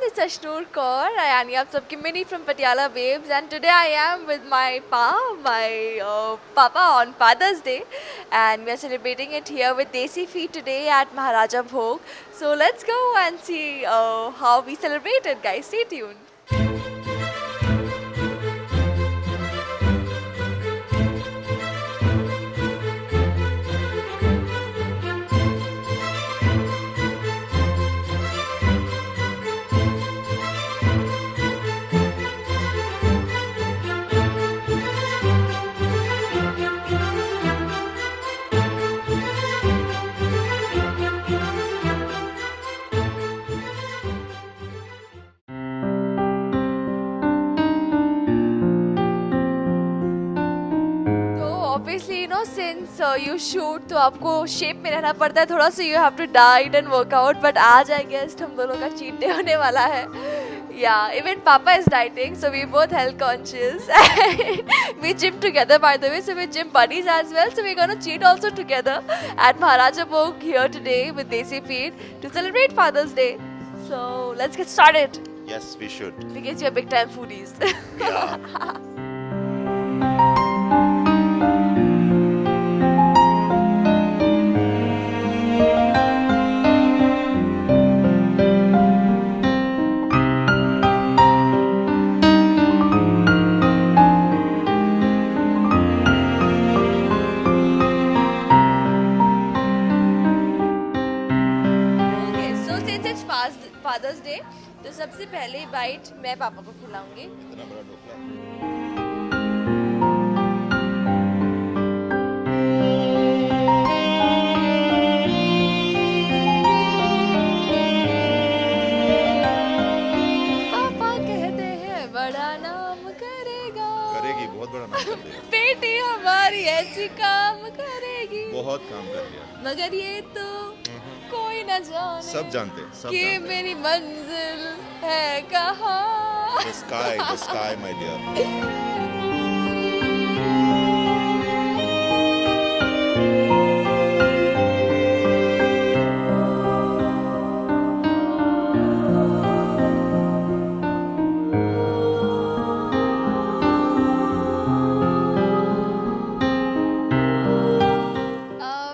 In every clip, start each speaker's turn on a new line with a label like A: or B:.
A: it's Ashnoor Kaur, Ayani आप सबकी Mini from Patiala Babes, and today I am with my Papa on Father's Day, and we are celebrating it here with Desi Feed today at Maharaja Bhog. So let's go and see how we celebrate it, guys. Stay tuned. तो obviously since you shoot तो आपको shape में रहना पड़ता है थोड़ा सा. You have to diet and workout, but आज आई गेस हम दोनों का चीट डे होने वाला है. Yeah, even Papa is dieting, so we both health conscious. We gym together, by the way, so we're gym buddies as well. So we're gonna cheat also together at Maharaja Bhog here today with Desi Feed to celebrate Father's Day. So let's get started.
B: Yes, we should.
A: Because you're big time foodies.
B: Yeah.
A: Okay, so since it's Father's Day, तो सबसे पहले bite मैं पापा को खिलाऊंगी.
B: इतना बड़ा ढोकला.
A: पापा कहते हैं बड़ा नाम करेगा.
B: करेगी, बहुत बड़ा नाम कर देगी.
A: बेटी हमारी ऐसी काम करेगी.
B: बहुत काम कर लिया.
A: मगर ये तो कोई न जाने
B: सब जानते हैं, सब
A: कि
B: जानते हैं.
A: मेरी मंजिल है कहाँ.
B: The sky, my dear.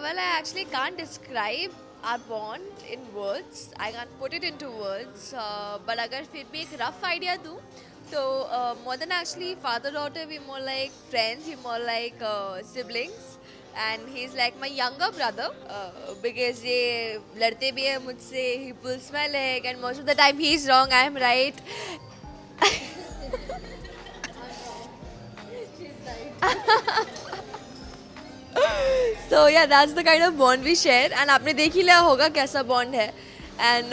A: Well, I actually can't describe our bond in words. I can't put it into words. But अगर फिर भी एक rough idea दूँ तो more than actually father-daughter, we're more like friends, we're more like siblings. And he's like my younger brother because ये लड़ते भी है मुझसे. He pulls my leg and most of the time he's wrong, I am right. So yeah, that's the kind of bond we share. And आपने देख ही लिया होगा कैसा bond है. And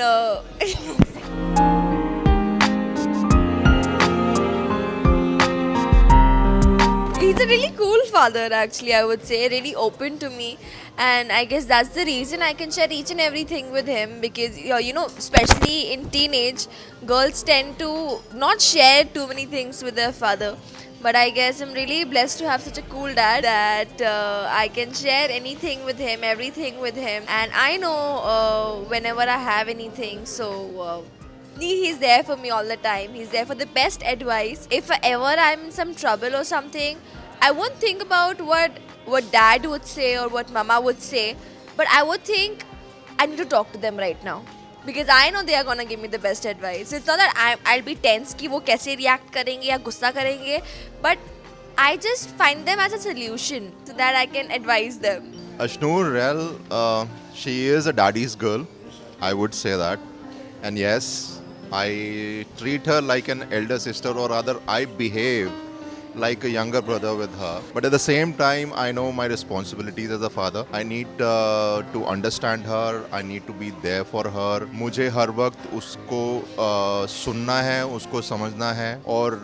A: he's a really cool father, actually, I would say. Really open to me. And I guess that's the reason I can share each and everything with him. Because, especially in teenage, girls tend to not share too many things with their father. But I guess I'm really blessed to have such a cool dad that I can share anything with him, everything with him. And I know whenever I have anything, so he's there for me all the time. He's there for the best advice. If ever I'm in some trouble or something, I won't think about what dad would say or what mama would say, but I would think I need to talk to them right now. Because I know they are gonna give me the best advice. It's not that I'll be tense कि वो कैसे react करेंगे या गुस्सा करेंगे, but I just find them as a solution so that I can advise them.
B: Ashnoor Rel, she is a daddy's girl. I would say that. And yes, I treat her like an elder sister, or rather, I behave like a younger brother with her. But at the same time, I know my responsibilities as a father. I need to understand her. I need to be there for her. मुझे हर वक्त उसको सुनना है, उसको समझना है. और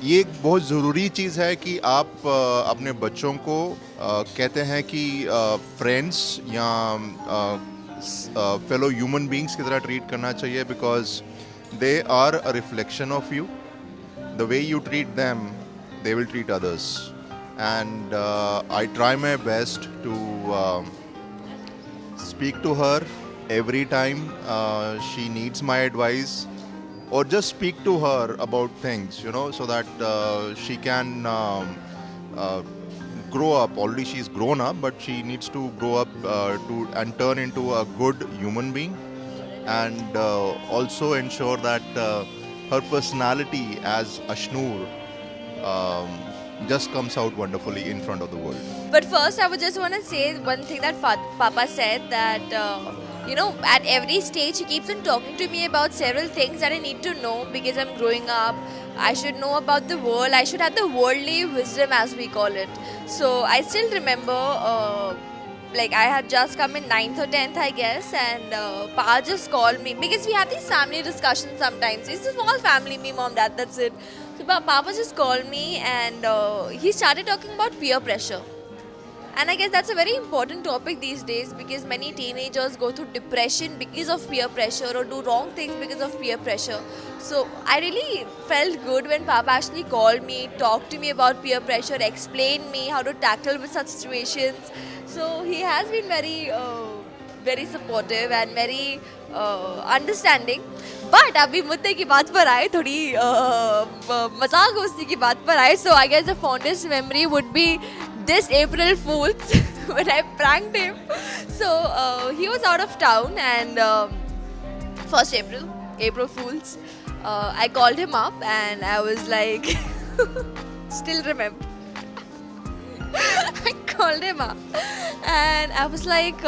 B: ये एक बहुत ज़रूरी चीज़ है कि आप अपने बच्चों को कहते हैं कि फ्रेंड्स या फेलो ह्यूमन बींग्स की तरह ट्रीट करना चाहिए. Because they are a reflection of you. The way you treat them, they will treat others. And I try my best to speak to her every time she needs my advice. or just speak to her about things, so that she can uh, grow up. Already she's grown up, but she needs to grow up to and turn into a good human being, and also ensure that her personality as Ashnoor just comes out wonderfully in front of the world.
A: But first, I would just want to say one thing that Papa said that, at every stage he keeps on talking to me about several things that I need to know because I'm growing up. I should know about the world. I should have the worldly wisdom, as we call it. So I still remember, like I had just come in 9th or 10th, I guess, and Pa just called me because we have these family discussions sometimes. It's a small family, me, mom, dad, that's it. So Papa just called me and he started talking about peer pressure. And I guess that's a very important topic these days because many teenagers go through depression because of peer pressure or do wrong things because of peer pressure. So I really felt good when Papa actually called me, talked to me about peer pressure, explained me how to tackle with such situations. So he has been very supportive and very understanding. But अभी मुद्दे की बात पर आए, थोड़ी मजाक मस्ती की बात पर आए. So I guess the fondest memory would be this April Fool's when I pranked him. So he was out of town and 1st April Fool's. I called him up and I was like, still remember. I called him up and I was like,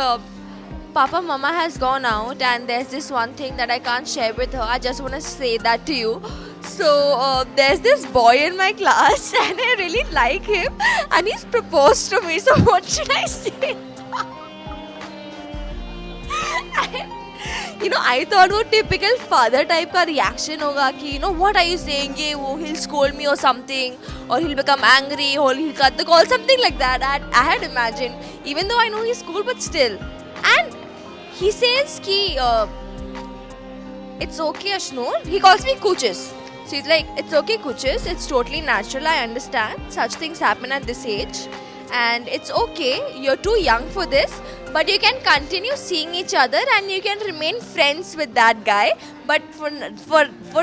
A: Papa, Mama has gone out and there's this one thing that I can't share with her. I just want to say that to you. So there's this boy in my class and I really like him and he's proposed to me. So what should I say? I thought वो typical father type का reaction होगा कि what are you saying, ये वो he'll scold me or something, or he'll become angry, or he'll cut the call, something like that. I had imagined, even though I know he's cool, but still. And he says कि it's okay Ashnoor. He calls me Kuchis. So he's like, it's okay Kuchis, it's totally natural, I understand. Such things happen at this age. And it's okay, you're too young for this, but you can continue seeing each other and you can remain friends with that guy. But for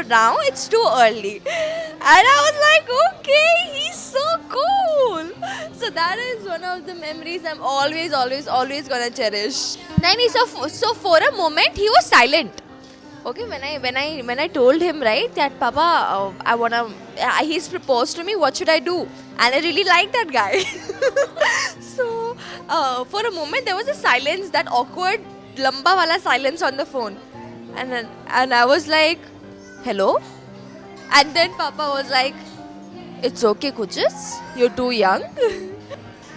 A: now, it's too early. And I was like, okay, he's so cool. So that is one of the memories I'm always gonna cherish. Then so for a moment he was silent. Okay, when I told him, right, that Papa, he's proposed to me, what should I do? And I really like that guy. So for a moment there was a silence, that awkward lamba wala silence on the phone, and I was like, hello, and then Papa was like, it's okay Kuchis, you're too young.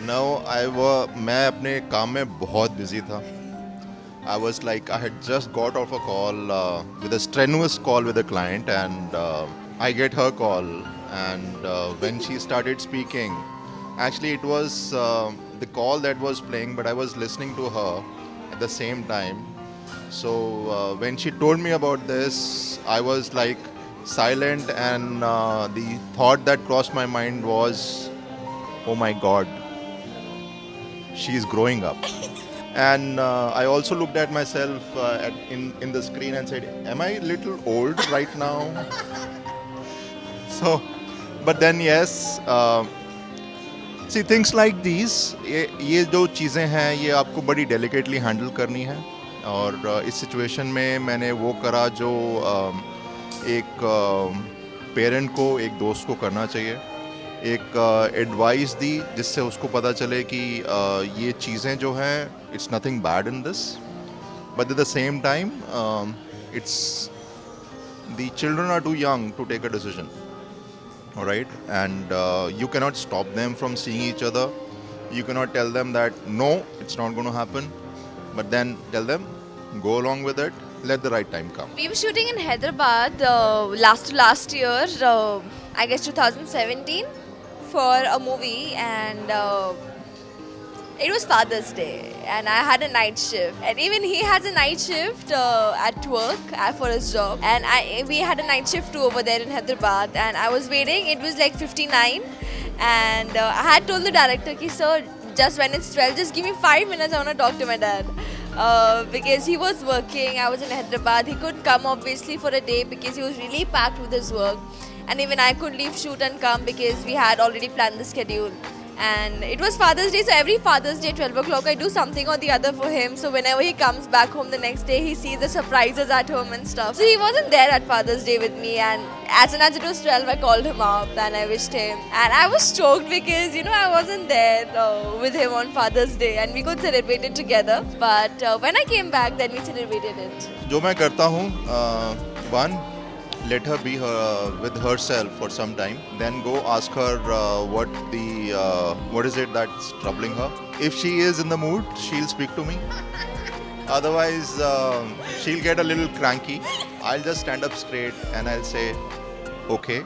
B: No, मैं अपने काम में बहुत busy था. I was like, I had just got off a call with a strenuous call with a client, and I get her call, and when she started speaking, actually it was the call that was playing, but I was listening to her at the same time. So when she told me about this, I was like silent, and the thought that crossed my mind was, oh my God, she is growing up. And I also looked at myself in the screen and said, am I a little old right now? So, but then yes, see, things like these, ये जो चीज़ें हैं, ये आपको बड़ी delicately handle करनी है. और इस situation में मैंने वो करा जो एक parent को, एक दोस्त को करना चाहिए. एक एडवाइस दी जिससे उसको पता चले कि ये चीज़ें जो हैं, it's nothing bad in this, but at the same time it's the children are too young to take a decision, alright, and you cannot stop them from seeing each other. You cannot tell them that no, it's not going to happen, but then tell them, go along with it, let the right time come.
A: We were shooting in Hyderabad last year, I guess 2017, for a movie, and it was Father's Day, and I had a night shift, and even he has a night shift at work for his job, and we had a night shift too over there in Hyderabad, and I was waiting. It was like 59, and I had told the director, "Ki sir, just when it's 12, just give me 5 minutes. I want to talk to my dad." because he was working. I was in Hyderabad. He couldn't come obviously for a day because he was really packed with his work. And even I couldn't leave shoot and come because we had already planned the schedule. And it was Father's Day, so every Father's Day, 12 o'clock, I do something or the other for him. So whenever he comes back home the next day, he sees the surprises at home and stuff. So he wasn't there at Father's Day with me. And as soon as it was 12, I called him up and I wished him. And I was stoked because, I wasn't there with him on Father's Day. And we could celebrate it together. But when I came back, then we celebrated it.
B: जो मैं करता हूँ, one, let her be with herself for some time. Then go ask her what is it that's troubling her. If she is in the mood, she'll speak to me. Otherwise, she'll get a little cranky. I'll just stand up straight and I'll say, okay,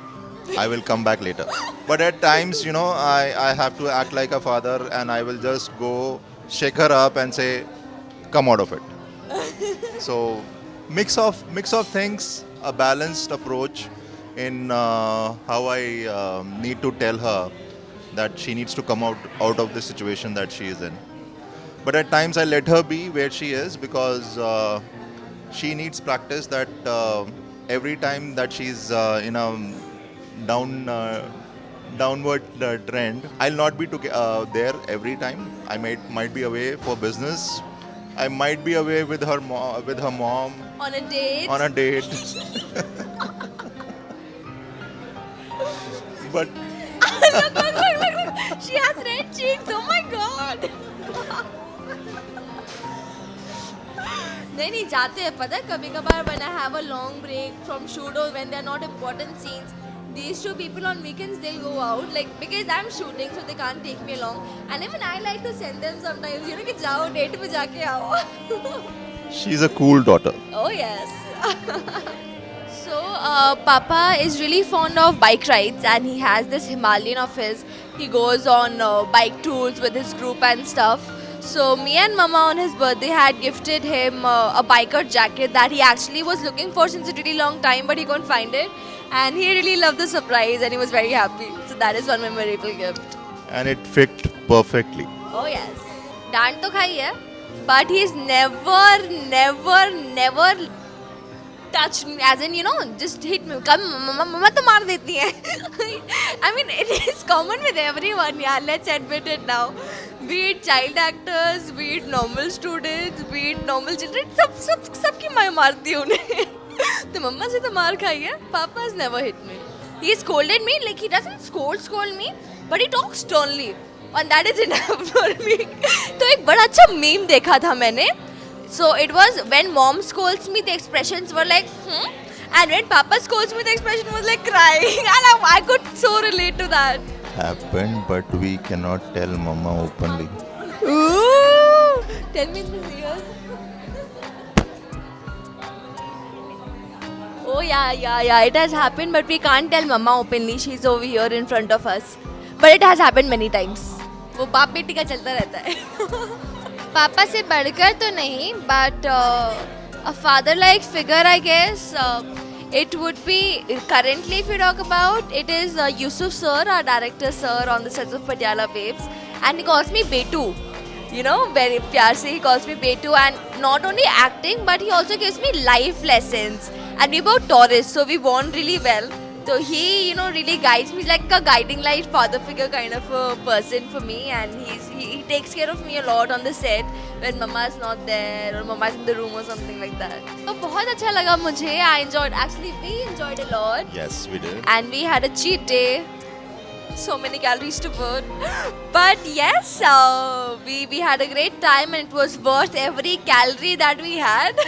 B: I will come back later. But at times, I have to act like a father and I will just go shake her up and say, come out of it. So mix of things, a balanced approach in how I need to tell her that she needs to come out of the situation that she is in. But at times I let her be where she is because she needs practice that every time that she's in a downward trend, I'll not be there every time. I might be away for business. I might be away with her mom.
A: On a date?
B: On a date. But
A: Look. She has red cheeks. Oh my god. नहीं जाते हैं पता है कभी कभार when I have a long break from shoot or when they're not important scenes, these two people on weekends they'll go out like because I'm shooting so they can't take me along and even I like to send them sometimes कि जाओ date पे जाके आओ.
B: she's a cool daughter.
A: Oh yes. So Papa is really fond of bike rides and he has this Himalayan of his. He goes on bike tours with his group and stuff. So me and Mama on his birthday had gifted him a biker jacket that he actually was looking for since a really long time but he couldn't find it. And he really loved the surprise and he was very happy. So that is one memorable gift.
B: And it fit perfectly.
A: Oh yes. डांट तो खाई है but he's never touched me as in just hit me. Come mama तो मार देती है. I mean it is common with everyone. Yeah, let's admit it now. Be it child actors, be it normal students, be it normal children, सबकी मैं मारती हूँ उन्हें. तो मम्मा से तो मार खाई है. Papa has never hit me. He scolded me like he doesn't scold me, but he talks sternly. And that is enough for me. तो एक बड़ा अच्छा meme देखा था मैंने. So it was when mom scolds me, the expressions were like, and when Papa scolds me, the expression was like crying. And I could so relate to that.
B: Happened, but we cannot tell Mama openly.
A: Ooh, tell me in this ear. Oh yeah. It has happened, but we can't tell Mama openly. She's over here in front of us. But it has happened many times. वो बाप बेटी का चलता रहता है. पापा से बढ़कर तो नहीं, but a father-like figure, I guess. It would be currently, if you talk about, it is Yusuf sir, our director sir, on the sets of Patiala Babes, and he calls me Betu. Very प्यार से he calls me Betu, and not only acting, but he also gives me life lessons. And we're both Taurus, so we bond really well. So he, really guides me. He's like a guiding light father figure kind of a person for me, and he takes care of me a lot on the set when Mama is not there or Mama is in the room or something like that. So बहुत अच्छा लगा मुझे. We enjoyed a lot.
B: Yes, we did.
A: And we had a cheat day. So many calories to burn. But yes, we had a great time and it was worth every calorie that we had.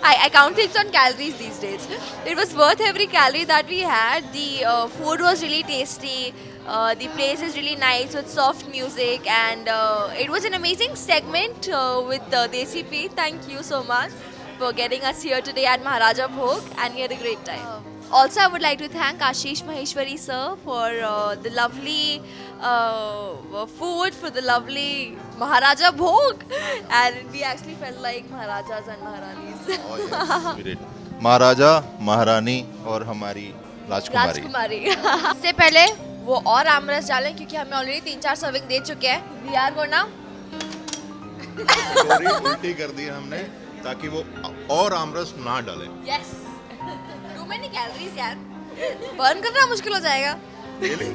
A: I count things on calories these days. It was worth every calorie that we had. The food was really tasty. The place is really nice with soft music and it was an amazing segment with Desi P. Thank you so much for getting us here today at Maharaja Bhog and we had a great time. Also, I would like to thank Ashish Maheshwari sir for the lovely food, for the lovely Maharaja Bhog, and we actually felt like Maharajas and Maharanis.
B: Oh yes, we did. Maharaja, Maharani और हमारी राजकुमारी.
A: इससे पहले वो और आमरस डालें क्योंकि हमें already 3-4 serving दे चुके हैं. We are gonna
B: कटोरी उल्टी कर दी हमने ताकि वो और आमरस ना डाले।
A: यस टू मेनी कैलोरीज यार, बर्न करना मुश्किल हो जाएगा।
B: Really?